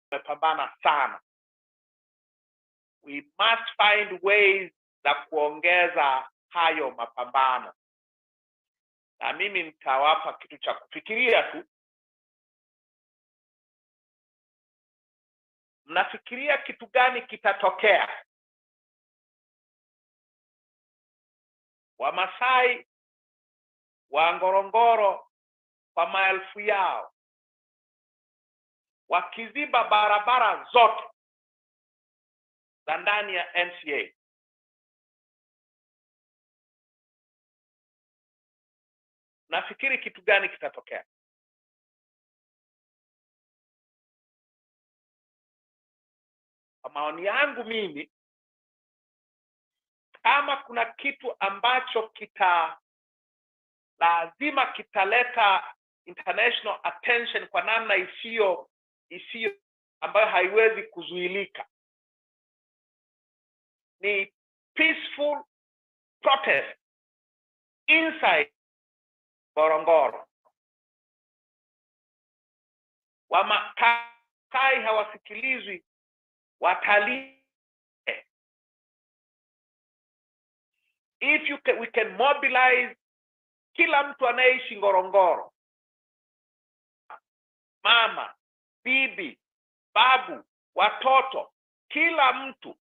tumepambana sana. We must find ways za kuongeza hayo mapambano. Na mimi nitawapa kitu cha kufikiria tu. Mnafikiria kitu gani kitatokea? Wamasai wa Ngorongoro kwa maelfu yao wakiziba barabara zote za ndani ya NCA. Nafikiri kitu gani kitatokea? Kwa maoni yangu mimi, kama kuna kitu ambacho lazima kitaleta international attention kwa namna isiyo ambayo haiwezi kuzuilika, ni peaceful protest inside Ngorongoro. Wamasai hawasikilizwi, watalii. We can mobilize kila mtu anayeishi Ngorongoro, mama, bibi, babu, watoto, kila mtu,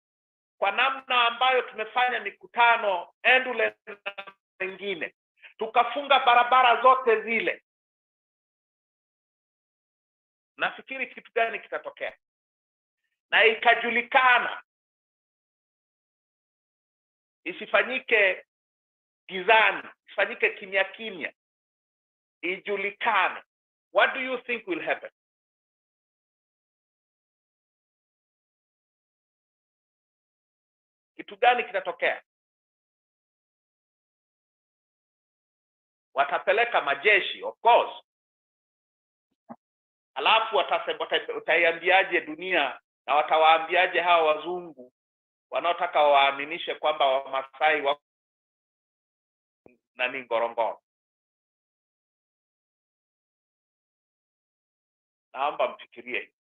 kwa namna ambayo tumefanya mikutano endless na wengine, tukafunga barabara zote zile. Nafikiri kitu gani kitatokea? Na ikajulikana, isifanyike gizani, isifanyike kimya kimya, ijulikane. What do you think will happen? Kitu gani kitatokea? Watapeleka majeshi, of course. Alafu utaiambiaje dunia, na watawaambiaje hawa wazungu wanaotaka waaminishe kwamba Wamasai wako na Ngorongoro? Naomba mfikirie.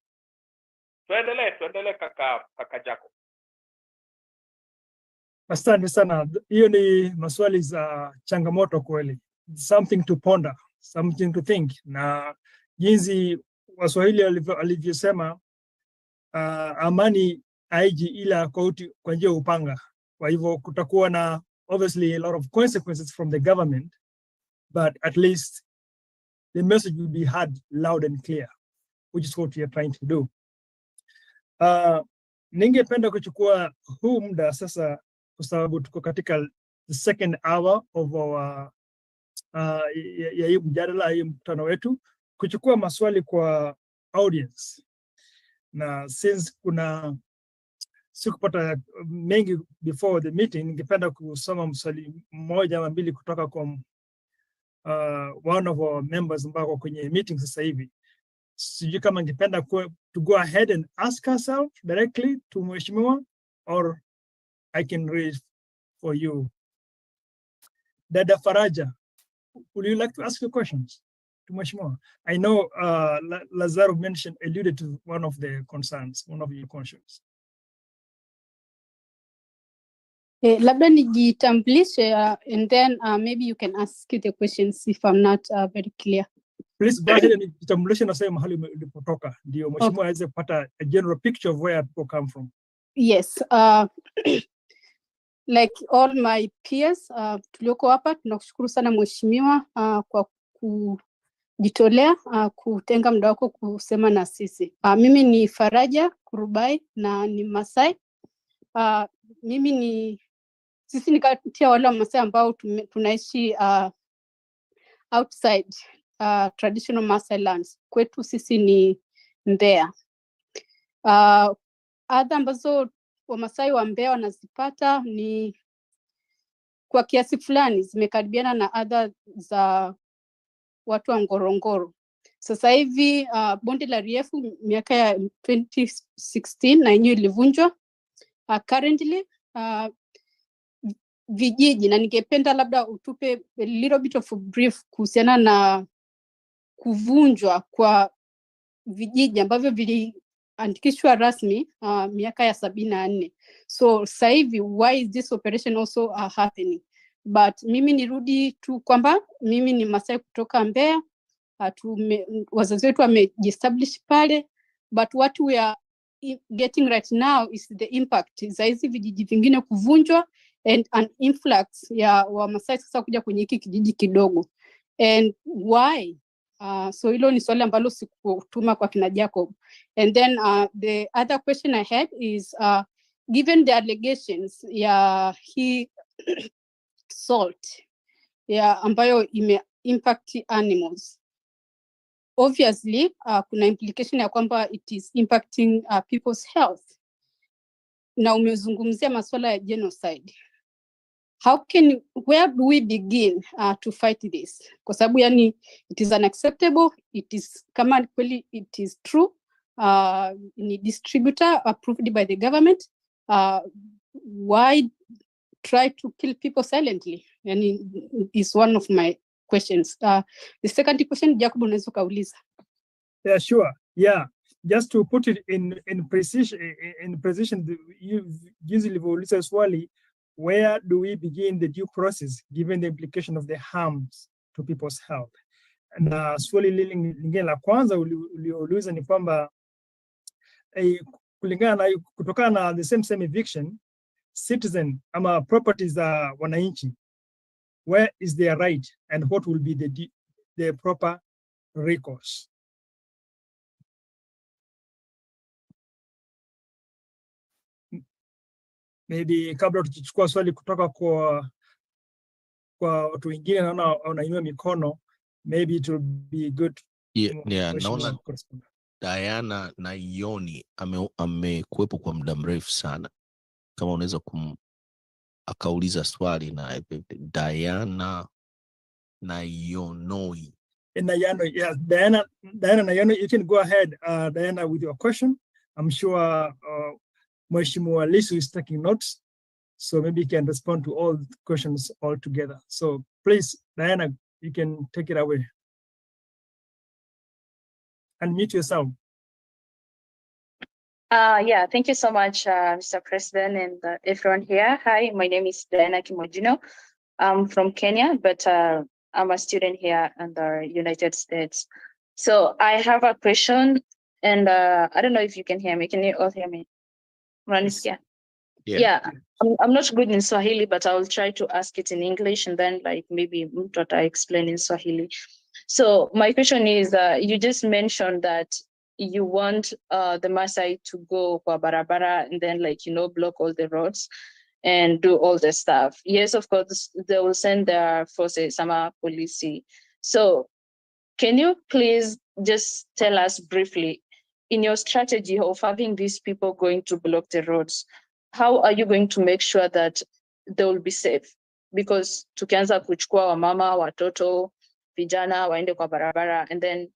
Tuendelee kaka Jacob. Asante sana. Hiyo ni maswali za changamoto kweli. Something to ponder, something to think. Na jinsi Waswahili alivyosema, amani haiji ila kwa njia upanga. Kwa hivyo kutakuwa na obviously a lot of consequences from the government, but at least the message will be heard loud and clear, which is what we are trying to do. Ningependa kuchukua huu muda sasa, kwa sababu tuko katika the second hour of our ya hii mjadala, hii mkutano wetu, kuchukua maswali kwa audience. Na since sikupata mengi before the meeting, ningependa kusoma mswali mmoja ama mbili kutoka kwa one of our members ambao kwenye meeting sasa hivi. Sijui kama ningependa to go ahead and ask herself directly to Mheshimiwa, or I can read for you. Dada Faraja, would you like to ask your questions to Mheshimiwa? I know Lazaro alluded to one of the concerns, one of your questions. Labda nijitambulishe, and then maybe you can ask the questions if I'm not very clear. Please go ahead and jitambulishe na sema mahali ulipotoka, ndio Mheshimiwa aweze kupata a general picture of where people come from. Yes, like all my peers, tulioko hapa tunakushukuru sana Mheshimiwa kwa kujitolea kutenga muda wako kusema na sisi. Mimi ni Faraja Kurubai na ni Masai. Sisi ni kati ya wale wa Masai ambao tunaishi outside traditional Masai lands. Kwetu sisi ni Mbeya. Adha ambazo Wamasai wa Mbeya wanazipata ni kwa kiasi fulani zimekaribiana na adha za watu wa Ngorongoro. Sasa hivi bonde la Riefu miaka ya 2016 na yenyewe ilivunjwa. Currently vijiji, na ningependa labda utupe a little bit of a brief kuhusiana na kuvunjwa kwa vijiji ambavyo iliandikishwa rasmi miaka ya 74. So sasa hivi why is this operation also happening? But mimi nirudi tu kwamba mimi ni Masai kutoka Mbeya. Wazazi wetu wamejiestablish pale, but what we are getting right now is the impact za hizi vijiji vingine kuvunjwa and an influx ya Wamasai sasa kuja kwenye hiki kijiji kidogo. And why? So hilo ni swali ambalo sikutuma kwa kina Jacob. And then the other question I had is given the allegations ya hii salt ya ambayo ime impact animals, obviously kuna implication ya kwamba it is impacting people's health. Na umezungumzia masuala ya genocide. Where do we begin to fight this? Kwa sababu yani it is unacceptable, it is kama kweli it is true, ni distributor approved by the government, why try to kill people silently? Yani is one of my questions. The second question, Jacob, unaweza kauliza. Yeah, sure. Yeah, just to put it in precision, jinsi ulivyouliza swali, where do we begin the due process given the implication of the harms to people's health? Na swali lingine la kwanza uliouliza ni kwamba kulingana na kutokana na the same eviction, citizen ama properties za wananchi, where is their right and what will be the proper recourse? Maybe kabla tukichukua swali kutoka kwa watu wengine naona wanainua mikono, maybe it will be good. Yeah, naona Diana na Yoni amekuwepo kwa muda mrefu sana. Kama unaweza akauliza swali na Diana na Yonoi. Yeah, Diana na Yoni, you can go ahead, Diana, with your question. I'm sure Mheshimiwa Lissu is taking notes, so maybe you can respond to all the questions all together. So please, Diana, you can take it away. Unmute yourself. Yeah, thank you so much, Mr. President and everyone here. Hi, my name is Diana Kimojino. I'm from Kenya, but I'm a student here in the United States. So I have a question, and I don't know if you can hear me. Can you all hear me? Yeah. I'm not good in Swahili, but I will try to ask it in English, and then like maybe what I explain in Swahili. So my question is, you just mentioned that you want the Masai to go kwa barabara and then like, block all the roads and do all the stuff. Yes, of course, they will send their forces, sama police. So can you please just tell us briefly, in your strategy of having these people going to block the roads, how are you going to make sure that they will be safe? Because tukianza kuchukua wamama, watoto, vijana, waende kwa barabara, and then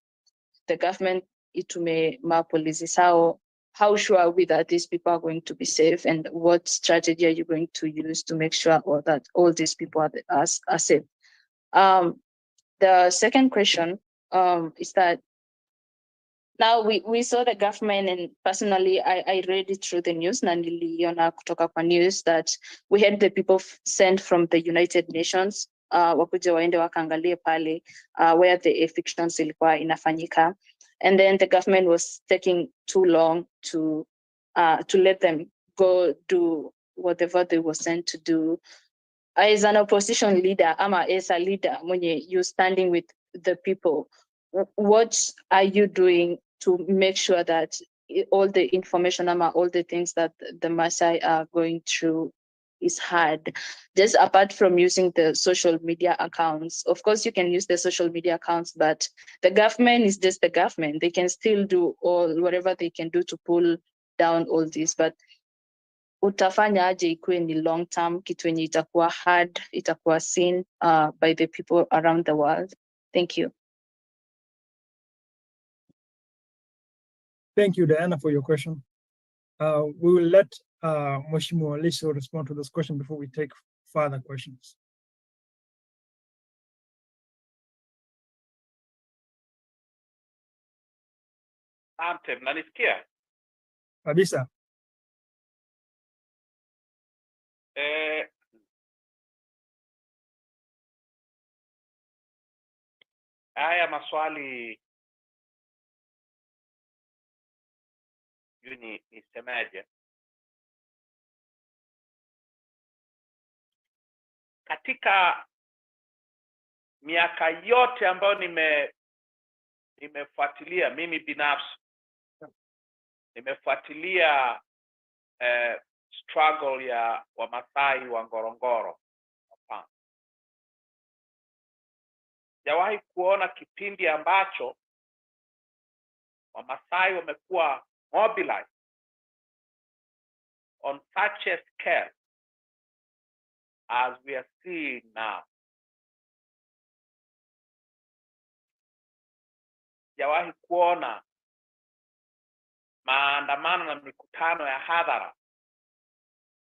the government itume mapolisi sao, how sure are we that these people are going to be safe, and what strategy are you going to use to make sure that all these people are safe? The second question is that now we saw the government, and personally I read it through the news, na niliona kutoka kwa news that we had the people sent from the United Nations wakuje waende wakaangalie pale where the evictions ilikuwa inafanyika, and then the government was taking too long to let them go do whatever they were sent to do. As an opposition leader, as a leader, mwenye you standing with the people, what are you doing to make sure that all the information, all the things that the Masai are going through is heard? Just apart from using the social media accounts, of course you can use the social media accounts, but the government is just the government. They can still do whatever they can do to pull down all this, but utafanya aje ikuwe ni long term, kitu yenye itakuwa hard, itakuwa seen by the people around the world. Thank you. Thank you, Diana, for your question. We will let Mheshimiwa Lissu respond to this question before we take further questions. Asante, mnanisikia? kabisa. Haya maswali nisemaje? Katika miaka yote ambayo nimefuatilia mimi binafsi, nimefuatilia struggle ya Wamasai wa Ngorongoro. Sijawahi kuona kipindi ambacho Wamasai wamekuwa mobilized on such a scale as we are seeing now. Sijawahi kuona maandamano na mikutano ya hadhara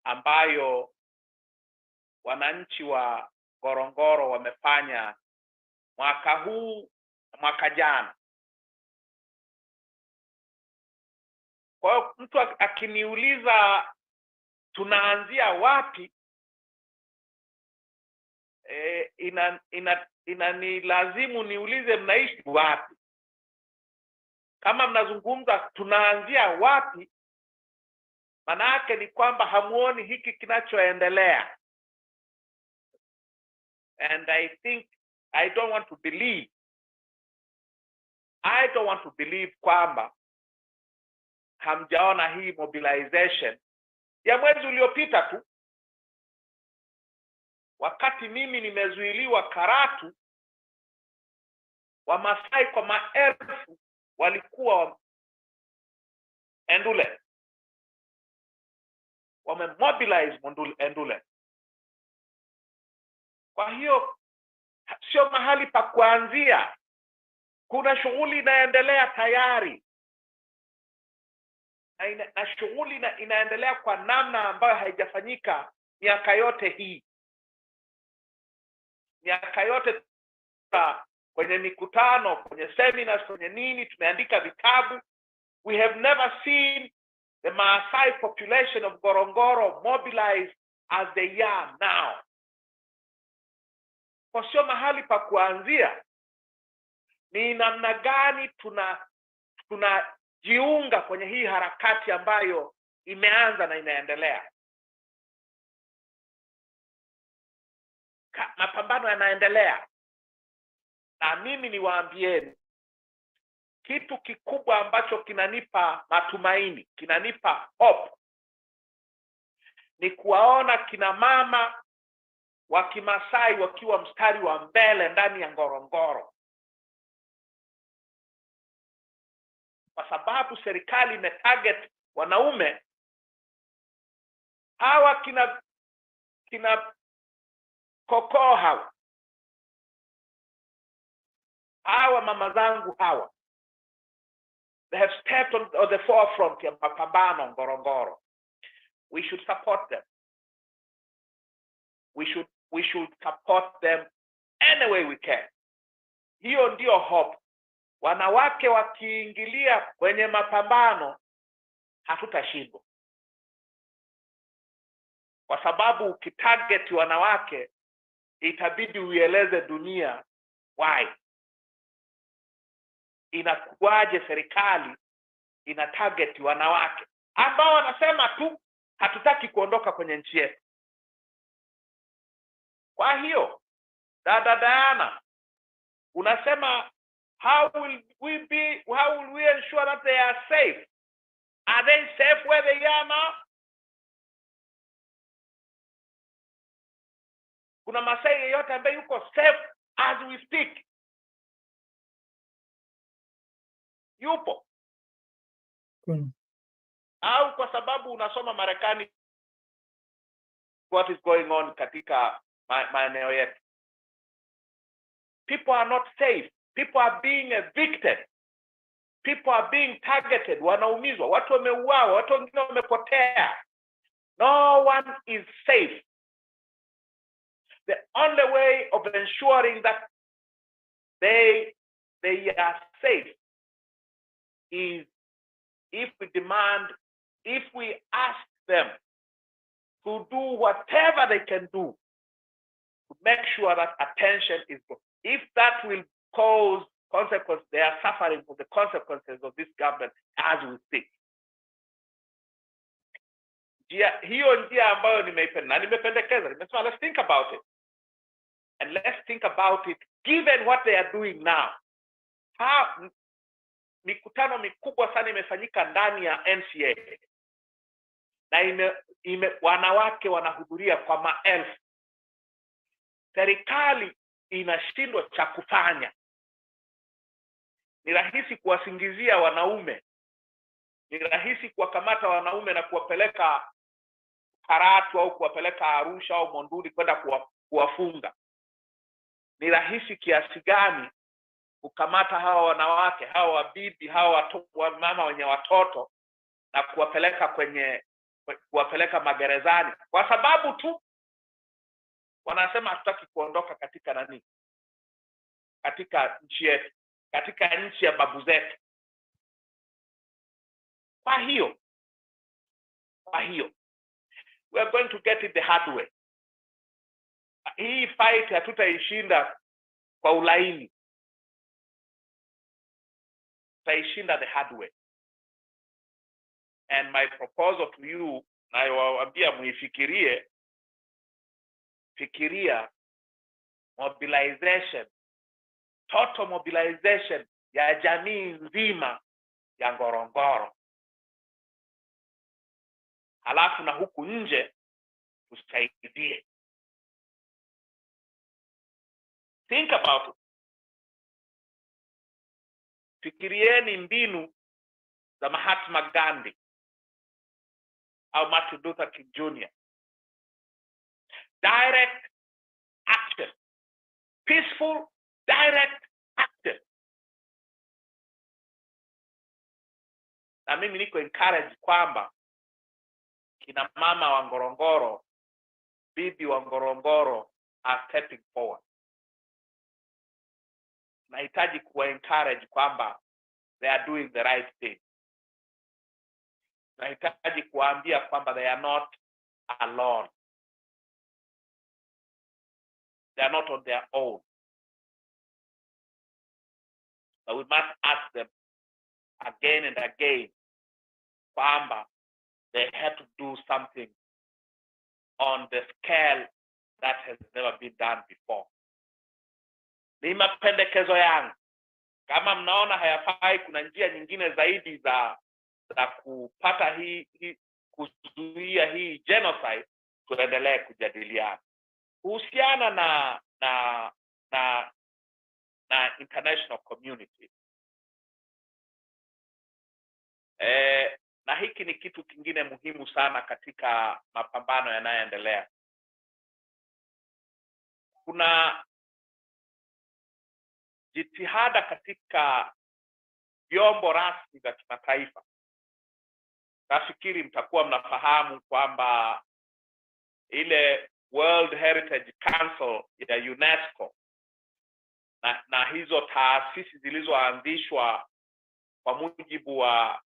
ambayo wananchi wa Ngorongoro wamefanya mwaka huu na mwaka jana. Kwa hiyo mtu akiniuliza tunaanzia wapi, ni lazimu niulize mnaishi wapi. Kama mnazungumza tunaanzia wapi, maana yake ni kwamba hamuoni hiki kinachoendelea. And I don't want to believe kwamba hamjaona hii mobilization ya mwezi uliopita tu, wakati mimi nimezuiliwa Karatu. Wamasai kwa maelfu walikuwa Endule, wamemobilize Endule. Kwa hiyo sio mahali pa kuanzia, kuna shughuli inaendelea tayari, na shughuli inaendelea kwa namna ambayo haijafanyika miaka yote hii. Miaka yote kwenye mikutano, kwenye seminars, kwenye nini, tumeandika vitabu. We have never seen the Masai population of Ngorongoro mobilized as they are now. Kwa sio mahali pa kuanzia, ni namna gani tunajiunga kwenye hii harakati ambayo imeanza na inaendelea. Mapambano yanaendelea, na mimi niwaambieni kitu kikubwa ambacho kinanipa matumaini, kinanipa hope, ni kuwaona kina mama wa Kimasai wakiwa mstari wa mbele ndani ya Ngorongoro, kwa sababu serikali imetarget wanaume hawa, kina koko hawa mama zangu hawa. They have stepped on the forefront ya mapambano Ngorongoro. We should support them. We should support them any way we can. Hiyo ndio hope. Wanawake wakiingilia kwenye mapambano hatutashindwa, kwa sababu ukitarget wanawake itabidi uieleze dunia why. Inakuwaje serikali ina target wanawake ambao wanasema tu hatutaki kuondoka kwenye nchi yetu? Kwa hiyo dada Diana, unasema how will we ensure that they are safe? Are they safe where they are now? Kuna Masai yeyote ambaye yuko safe as we speak? Yupo? Au kwa sababu unasoma Marekani what is going on katika maeneo yetu? People are not safe. People are being evicted. People are being targeted. Wanaumizwa, watu wameuawa, watu wengine wamepotea. No one is safe. The only way of ensuring that they are safe is if we demand if we ask them to do whatever they can do to make sure that attention is good. If that will cause consequences, they are suffering for the consequences of this government as we speak. Hiyo njia ambayo nimependekeza, nimesema let's think about it. And let's think about it given what they are doing now. Mikutano mikubwa sana imefanyika ndani ya NCA. Na wanawake wanahudhuria kwa maelfu. Serikali inashindwa cha kufanya. Ni rahisi kuwasingizia wanaume. Ni rahisi kuwakamata wanaume na kuwapeleka Karatu au kuwapeleka Arusha au Monduli kwenda kuwafunga. Ni rahisi kiasi gani kukamata hawa wanawake, hawa wabibi, hawa mama wenye watoto na kuwapeleka magerezani kwa sababu tu wanasema hatutaki kuondoka katika katika nchi yetu, katika nchi ya babu zetu. Kwa hiyo we are going to get it the hard way. Hii fight hatutaishinda kwa ulaini. Tutaishinda the hard way. And my proposal to you, nawaambia muifikirie, fikiria mobilization, total mobilization ya jamii nzima ya Ngorongoro. Halafu na huku nje tusaidie. Think about it. Fikirieni mbinu za Mahatma Gandhi au Martin Luther King Jr. Direct action. Peaceful direct action. Na mimi niko encourage kwamba kina mama wa Ngorongoro, bibi wa Ngorongoro are stepping forward. Nahitaji kuwa encourage kwamba they are doing the right thing. Nahitaji kuambia kwamba they are not alone. They are not on their own. But we must ask them again and again kwamba they have to do something on the scale that has never been done before. Ni mapendekezo yangu. Kama mnaona hayafai, kuna njia nyingine zaidi za kupata kuzuia hii genocide, tuendelee kujadiliana. Kuhusiana na international community. Na hiki ni kitu kingine muhimu sana katika mapambano yanayoendelea. Kuna jitihada katika vyombo rasmi vya kimataifa. Nafikiri mtakuwa mnafahamu kwamba ile World Heritage Council ya UNESCO na hizo taasisi zilizoanzishwa kwa mujibu wa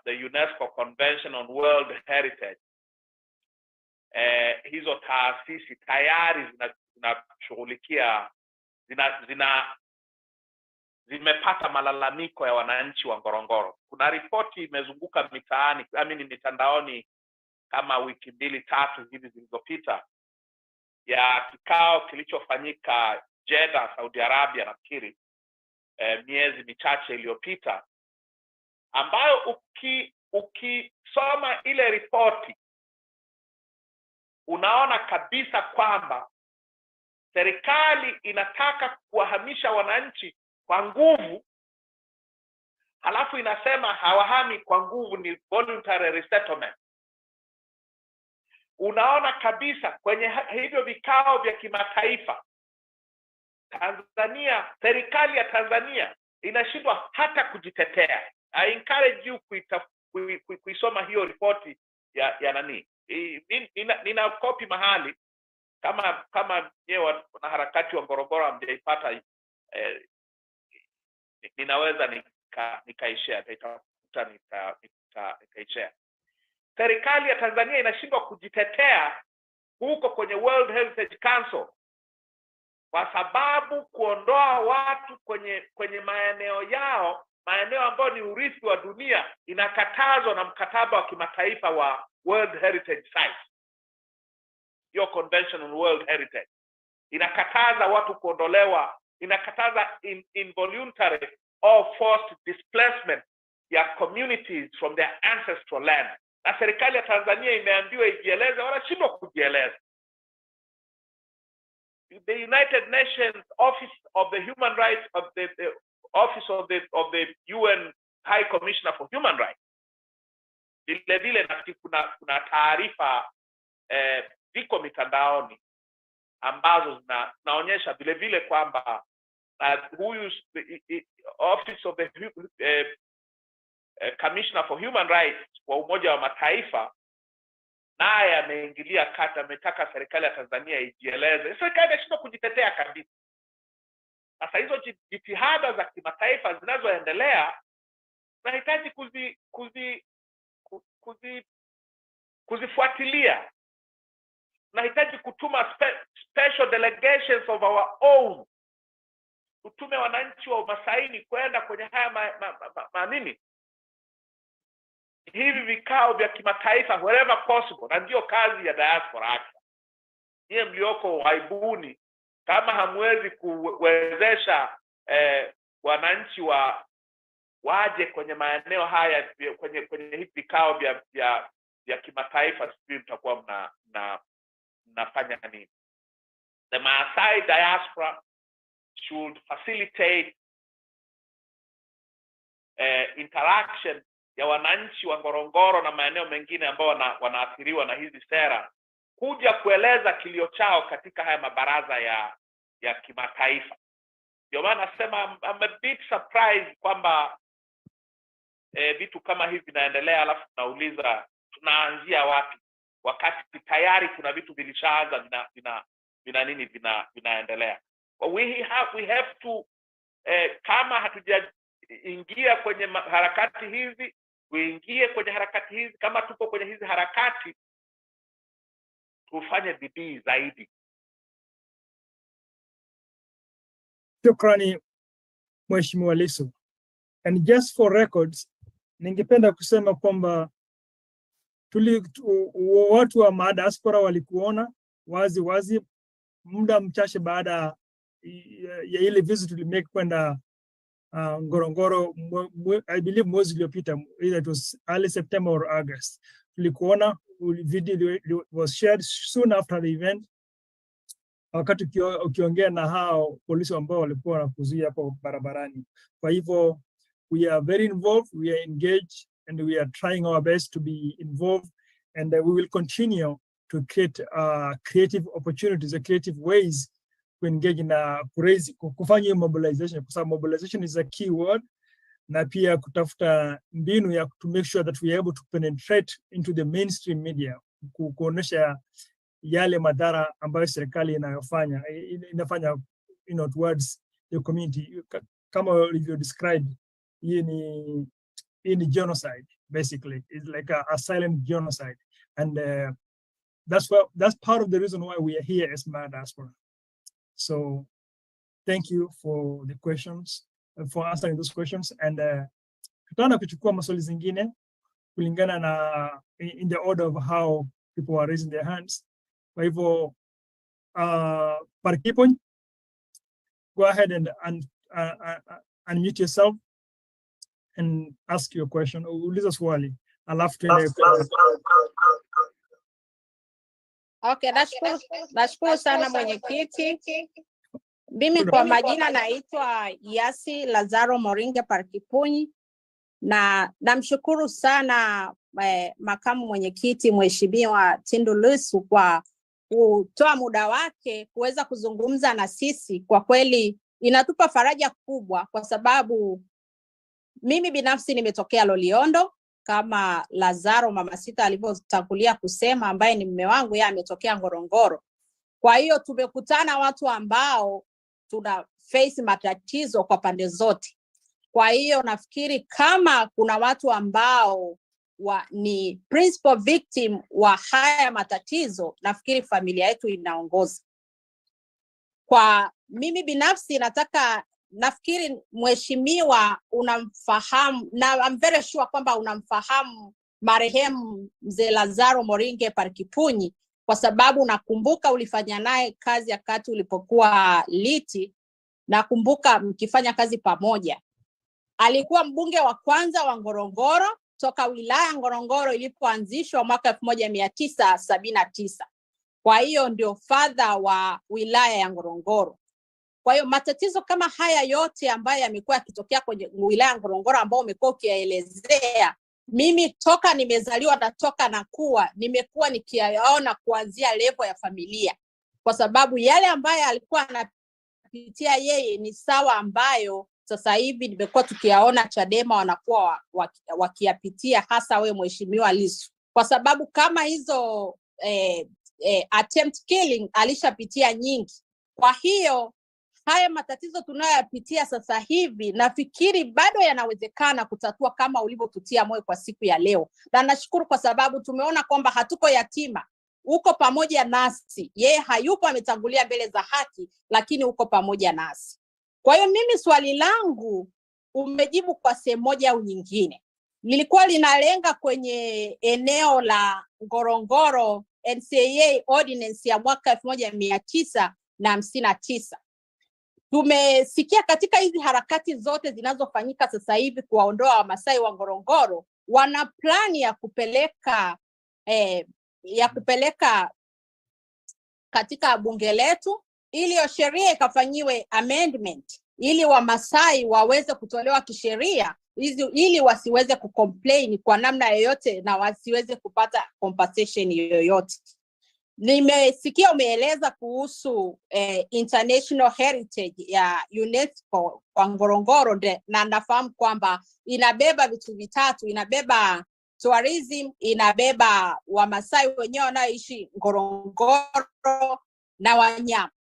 the UNESCO Convention on World Heritage, hizo taasisi tayari zinashughulikia zimepata malalamiko ya wananchi wa Ngorongoro. Kuna ripoti imezunguka mitandaoni kama wiki 2-3 hivi zilizopita ya kikao kilichofanyika Jeddah, Saudi Arabia nafikiri miezi michache iliyopita, ambayo ukisoma ile ripoti unaona kabisa kwamba serikali inataka kuwahamisha wananchi kwa nguvu, halafu inasema hawahami kwa nguvu, ni voluntary resettlement. Unaona kabisa kwenye hivyo vikao vya kimataifa Tanzania, serikali ya Tanzania inashindwa hata kujitetea. I encourage you kuisoma hiyo ripoti ya nani. Nina copy mahali, kama nyewe wanaharakati wa Ngorongoro hamjaipata, ninaweza nikaishare, ikaishare. Serikali ya Tanzania inashindwa kujitetea huko kwenye World Heritage Council kwa sababu kuondoa watu kwenye maeneo yao, maeneo ambayo ni urithi wa dunia, inakatazwa na mkataba wa kimataifa wa World Heritage Sites. Hiyo Convention on World Heritage inakataza watu kuondolewa, inakataza involuntary or forced displacement ya communities from their ancestral land. Na serikali ya Tanzania imeambiwa ijieleze, wanashindwa kujieleza. The United Nations Office of the Human Rights of the Office of the UN High Commissioner for Human Rights, vile na kuna taarifa ziko mitandaoni ambazo zinaonyesha vile kwamba huyu Office of the Commissioner for Human Rights wa Umoja wa Mataifa naye ameingilia kati, ametaka serikali ya Tanzania ijieleze. Serikali inashindwa kujitetea kabisa. Sasa hizo jitihada za kimataifa zinazoendelea tunahitaji kuzifuatilia. Tunahitaji kutuma special delegations of our own. Tutume wananchi wa Masai kwenda kwenye haya hivi vikao vya kimataifa wherever possible, na ndio kazi ya diaspora hapa. Nyie mlioko waibuni, kama hamwezi kuwezesha wananchi waje kwenye maeneo haya kwenye hivi vikao vya kimataifa, sisi mtakuwa mnafanya nini? The Masai diaspora should facilitate interaction ya wananchi wa Ngorongoro na maeneo mengine ambao wanaathiriwa na hizi sera, kuja kueleza kilio chao katika haya mabaraza ya kimataifa. Ndio maana nasema I'm a bit surprised kwamba vitu kama hivi vinaendelea, alafu tunauliza tunaanzia wapi, wakati tayari kuna vitu vilishaanza vinaendelea. We have to kama hatujaingia kwenye harakati hizi, tuingie kwenye harakati hizi. Kama tupo kwenye hizi harakati, tufanye bidii zaidi. Shukrani Mheshimiwa Lissu. And just for records, ningependa kusema kwamba watu wa Madagascar walikuona wazi muda mchache baada ya ile visit tulimake kwenda Ngorongoro, I believe mwezi uliopita, either it was early September or August. Tulikuona video was shared soon after the event, wakati ukiongea na hao polisi ambao walikuwa wanakuzuia hapo barabarani. Kwa hivyo we are very involved, we are engaged, and we are trying our best to be involved, and we will continue to create creative opportunities, creative ways to engage in kufanya mobilization, kwa sababu mobilization is a key word, na pia kutafuta mbinu ya to make sure that we are able to penetrate into the mainstream media, kuonesha yale madhara ambayo serikali inafanya towards the community. Kama you described, hii ni genocide basically. It's like a silent genocide, and that's part of the reason why we are here as Madagascar. So thank you for the questions, for answering those questions, and tutaenda kuchukua maswali zingine kulingana na in the order of how people are raising their hands. Kwa hivyo Parkipon, go ahead and unmute yourself and ask your question. Uliza swali alafu tuende. Okay, nashukuru sana mwenyekiti. Mimi kwa majina naitwa Yasi Lazaro Moringe Parkipunyi, na namshukuru sana makamu mwenyekiti Mheshimiwa Tundu Lissu kwa kutoa muda wake kuweza kuzungumza na sisi. Kwa kweli inatupa faraja kubwa, kwa sababu mimi binafsi nimetokea Loliondo kama Lazaro mama sita alivyotangulia kusema, ambaye ni mume wangu, yeye ametokea Ngorongoro. Kwa hiyo tumekutana watu ambao tuna face matatizo kwa pande zote. Kwa hiyo nafikiri kama kuna watu ambao ni principal victim wa haya matatizo, nafikiri familia yetu inaongoza. Kwa mimi binafsi nafikiri mheshimiwa unamfahamu, na I'm very sure kwamba unamfahamu marehemu mzee Lazaro Moringe Parkipunyi, kwa sababu nakumbuka ulifanya naye kazi wakati ulipokuwa Liti, nakumbuka mkifanya kazi pamoja. Alikuwa mbunge wa kwanza wa Ngorongoro toka wilaya Ngorongoro ilipoanzishwa mwaka 1979. Kwa hiyo ndio father wa wilaya ya Ngorongoro. Kwa hiyo matatizo kama haya yote ambayo yamekuwa yakitokea kwenye wilaya ya Ngorongoro ambao umekuwa ukielezea, mimi toka nimezaliwa na toka nakuwa nimekuwa nikiyaona kuanzia level ya familia, kwa sababu yale ambayo alikuwa anapitia yeye ni sawa ambayo sasa hivi nimekuwa tukiyaona Chadema wanakuwa wakiyapitia, hasa we mheshimiwa Lissu, kwa sababu kama hizo attempt killing alishapitia nyingi. Kwa hiyo haya matatizo tunayoyapitia sasa hivi nafikiri bado yanawezekana kutatua kama ulivyotutia moyo kwa siku ya leo, na nashukuru kwa sababu tumeona kwamba hatuko yatima, uko pamoja nasi. Yeye hayupo, ametangulia mbele za haki, lakini uko pamoja nasi. Kwa hiyo mimi swali langu umejibu kwa sehemu moja au nyingine. Lilikuwa linalenga kwenye eneo la Ngorongoro NCAA ordinance ya mwaka 1959. Tumesikia katika hizi harakati zote zinazofanyika sasa hivi kuwaondoa Wamasai wa Ngorongoro, wana plani ya kupeleka katika bunge letu ili hiyo sheria ikafanyiwe amendment ili Wamasai waweze kutolewa kisheria, ili wasiweze kucomplain kwa namna yoyote na wasiweze kupata compensation yoyote. Nimesikia umeeleza kuhusu international heritage ya UNESCO kwa Ngorongoro, na nafahamu kwamba inabeba vitu vitatu, inabeba tourism, inabeba Wamasai wenyewe wanaoishi Ngorongoro na wanyama.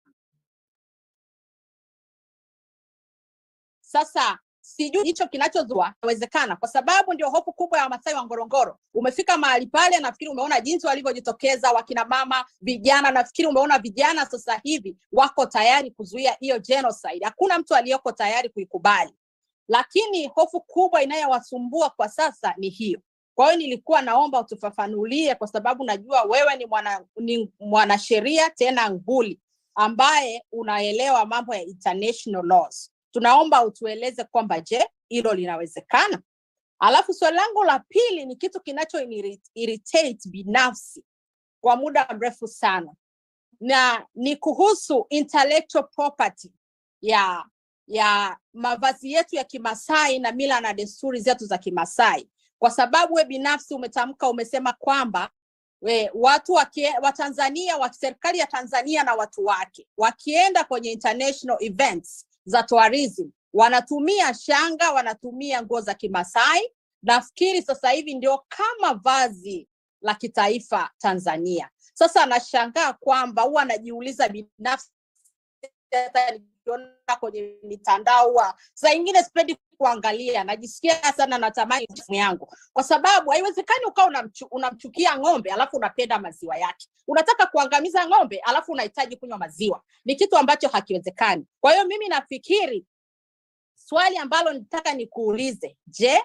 Sasa sijui hicho kinachozua inawezekana, kwa sababu ndio hofu kubwa ya Wamasai wa Ngorongoro. Umefika mahali pale, nafikiri umeona jinsi walivyojitokeza, wakina mama, vijana. Nafikiri umeona vijana sasa hivi wako tayari kuzuia hiyo genocide. Hakuna mtu aliyoko tayari kuikubali, lakini hofu kubwa inayowasumbua kwa sasa ni hiyo. Kwa hiyo nilikuwa naomba utufafanulie, kwa sababu najua wewe ni mwanasheria tena nguli ambaye unaelewa mambo ya international laws. Tunaomba utueleze kwamba je, hilo linawezekana? Alafu swali langu la pili ni kitu kinacho irritate binafsi kwa muda mrefu sana, na ni kuhusu intellectual property ya mavazi yetu ya Kimasai na mila na desturi zetu za Kimasai. Kwa sababu we binafsi umetamka, umesema kwamba watu wa Tanzania, wa serikali ya Tanzania na watu wake wakienda kwenye international events za tourism wanatumia shanga, wanatumia nguo za Kimasai. Nafikiri sasa hivi ndio kama vazi la kitaifa Tanzania. Sasa nashangaa kwamba huwa anajiuliza binafsi, hata nikiona kwenye mitandao saa nyingine sipendi kuangalia, najisikia sana natamani yangu, kwa sababu haiwezekani ukawa unamchukia ng'ombe alafu unapenda maziwa yake. Unataka kuangamiza ng'ombe alafu unahitaji kunywa maziwa. Ni kitu ambacho hakiwezekani. Kwa hiyo mimi nafikiri swali ambalo nitaka nikuulize, je,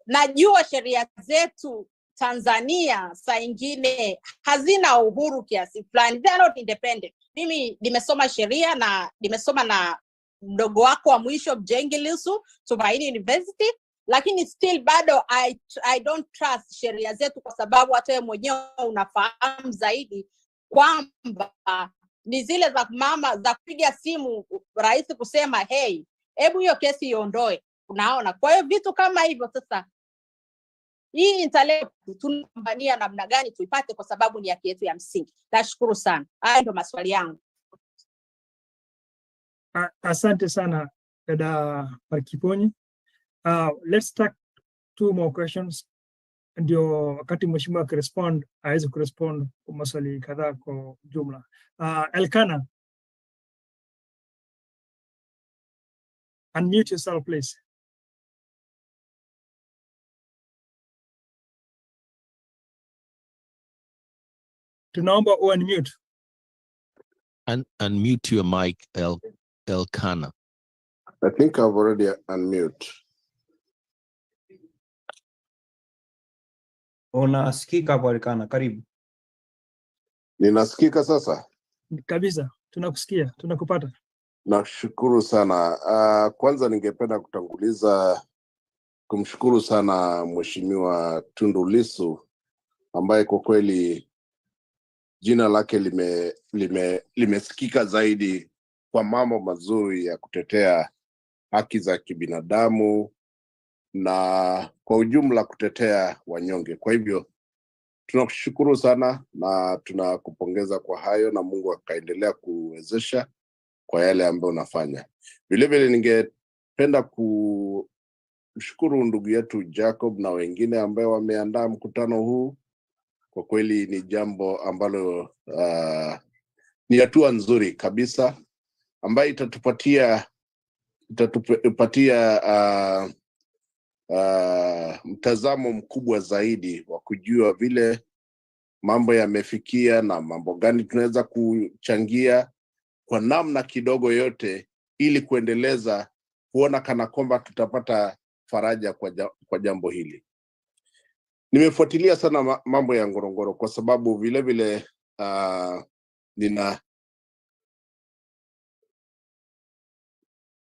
najua sheria zetu Tanzania saa ingine hazina uhuru kiasi fulani, they are not independent. Mimi nimesoma sheria na nimesoma na mdogo wako wa mwisho Mjengi Lissu Tumaini University, lakini still bado I don't trust sheria zetu, kwa sababu hata wewe mwenyewe unafahamu zaidi kwamba ni zile za mama za kupiga simu rais kusema hey, hebu hiyo kesi iondoe. Unaona? Kwa hiyo vitu kama hivyo sasa hii intellectual tunapambania namna gani tuipate, kwa sababu ni haki yetu ya msingi. Nashukuru sana. Haya ndio maswali yangu. Asante sana dada Parkipunyi. Let's take 2 more questions. Ndio wakati mheshimiwa akirespond aweze kurespond kwa maswali kadhaa kwa jumla. Elkana, unmute yourself please. Tunaomba unmute. Unmute your mic, Elkana. I think I've already unmute. Unasikika kwa Elkana, karibu. Ninasikika sasa? Kabisa, tunakusikia, tunakupata. Nashukuru sana. Kwanza ningependa kumshukuru sana Mheshimiwa Tundu Lissu ambaye kwa kweli jina lake limesikika zaidi kwa mambo mazuri ya kutetea haki za kibinadamu na kwa ujumla kutetea wanyonge. Kwa hivyo tunakushukuru sana na tunakupongeza kwa hayo, na Mungu akaendelea kuwezesha kwa yale ambayo unafanya. Vile vile ningependa kumshukuru ndugu yetu Jacob na wengine ambao wameandaa mkutano huu. Kwa kweli ni jambo ambalo ni hatua nzuri kabisa ambayo itatupatia mtazamo mkubwa zaidi wa kujua vile mambo yamefikia na mambo gani tunaweza kuchangia kwa namna kidogo yote, ili kuendeleza kuona kana kwamba tutapata faraja kwa jambo hili. Nimefuatilia sana mambo ya Ngorongoro kwa sababu vile vile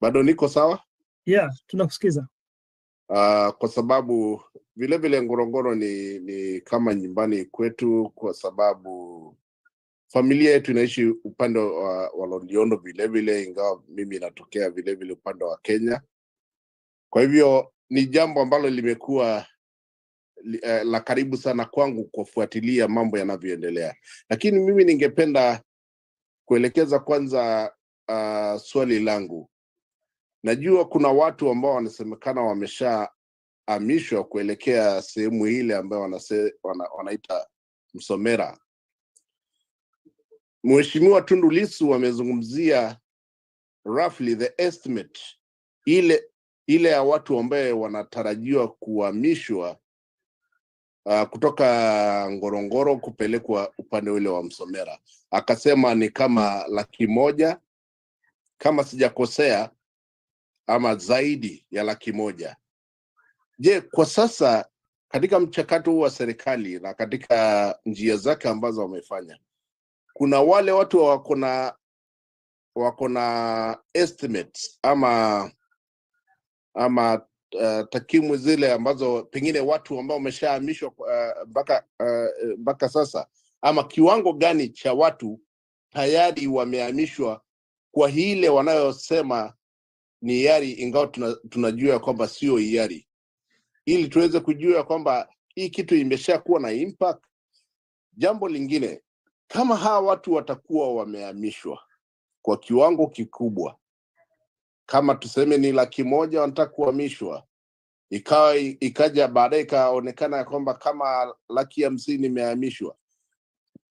bado niko sawa? Yeah, tunakusikiza. Kwa sababu vile vile Ngorongoro ni kama nyumbani kwetu, kwa sababu familia yetu inaishi upande wa Loliondo vile vile, ingawa mimi natokea vile vile upande wa Kenya. Kwa hivyo ni jambo ambalo limekuwa la karibu sana kwangu kufuatilia mambo yanavyoendelea. Lakini mimi ningependa kuelekeza kwanza swali langu. Najua kuna watu ambao wanasemekana wameshahamishwa kuelekea sehemu ile ambayo wanaita Msomera. Mheshimiwa Tundu Lissu amezungumzia roughly the estimate ile ya watu ambao wanatarajiwa kuhamishwa kutoka Ngorongoro kupelekwa upande ule wa Msomera. Akasema ni kama 100,000 kama sijakosea, ama zaidi ya 100,000. Je, kwa sasa katika mchakato huu wa serikali na katika njia zake ambazo wamefanya, kuna wale watu wako na estimates ama takwimu zile ambazo pengine watu ambao wameshahamishwa mpaka sasa, ama kiwango gani cha watu tayari wamehamishwa kwa hile wanayosema ni hiari, ingawa tunajua kwamba sio hiari, ili tuweze kujua kwamba hii kitu imeshakuwa na impact. Jambo lingine, kama hawa watu watakuwa wamehamishwa kwa kiwango kikubwa, kama tuseme ni 100,000 wanataka kuhamishwa, ikaja baadaye ikaonekana kwamba kama 50,000 imehamishwa,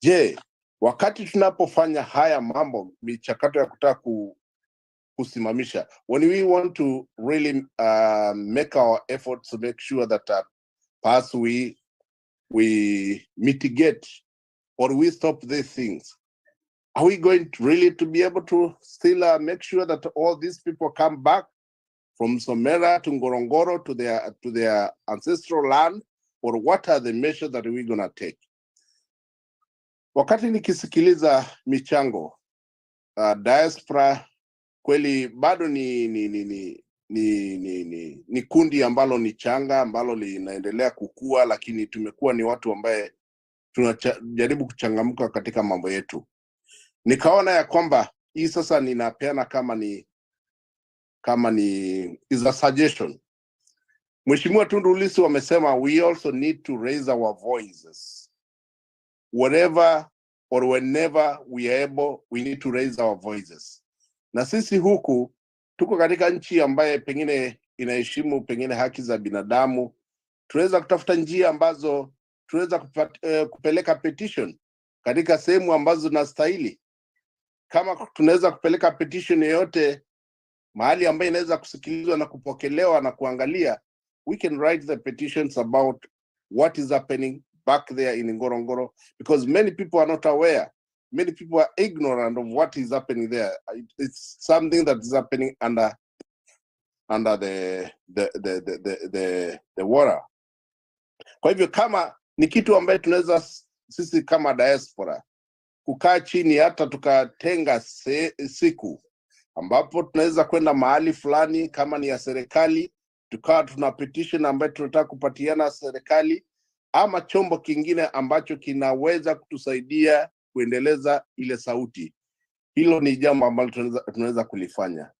je, wakati tunapofanya haya mambo, michakato ya kutaka kusimamisha, when we want to really make our efforts to make sure that perhaps we mitigate or we stop these things, are we going to really to be able to still make sure that all these people come back from Somera to Ngorongoro to their ancestral land, or what are the measures that we're going to take? Wakati nikisikiliza michango, diaspora kweli bado ni kundi ambalo ni changa, ambalo linaendelea kukua, lakini tumekuwa ni watu ambaye tunajaribu kuchangamka katika mambo yetu. Nikaona ya kwamba hii sasa ninapeana kama ni is a suggestion. Mheshimiwa Tundu Lissu wamesema we also need to raise our voices. Whatever or whenever we are able, we need to raise our voices. Na sisi huku tuko katika nchi ambaye pengine inaheshimu pengine haki za binadamu. Tunaweza kutafuta njia ambazo tunaweza kupeleka petition katika sehemu ambazo zinastahili. Kama tunaweza kupeleka petition yoyote mahali ambayo inaweza kusikilizwa na kupokelewa na kuangalia, we can write the petitions about what is happening back there in Ngorongoro, because many people are not aware. Many people are ignorant of what is happening there. It's something that is happening under the water. Kwa hivyo kama ni kitu ambaye tunaweza sisi kama diaspora kukaa chini, hata tukatenga siku ambapo tunaweza kwenda mahali fulani kama ni ya serikali, tukawa tuna petition ambayo tunataka kupatiana serikali ama chombo kingine ambacho kinaweza kutusaidia kuendeleza ile sauti. Hilo ni jambo ambalo tunaweza kulifanya.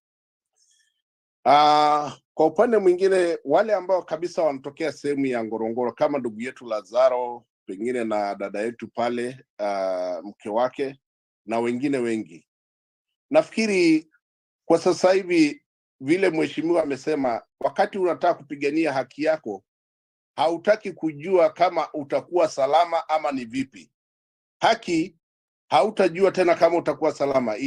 Kwa upande mwingine, wale ambao kabisa wanatokea sehemu ya Ngorongoro kama ndugu yetu Lazaro, pengine na dada yetu pale, mke wake na wengine wengi, nafikiri kwa sasa hivi vile mheshimiwa amesema, wakati unataka kupigania haki yako, hautaki kujua kama utakuwa salama ama ni vipi. Haki hautajua tena kama utakuwa salama.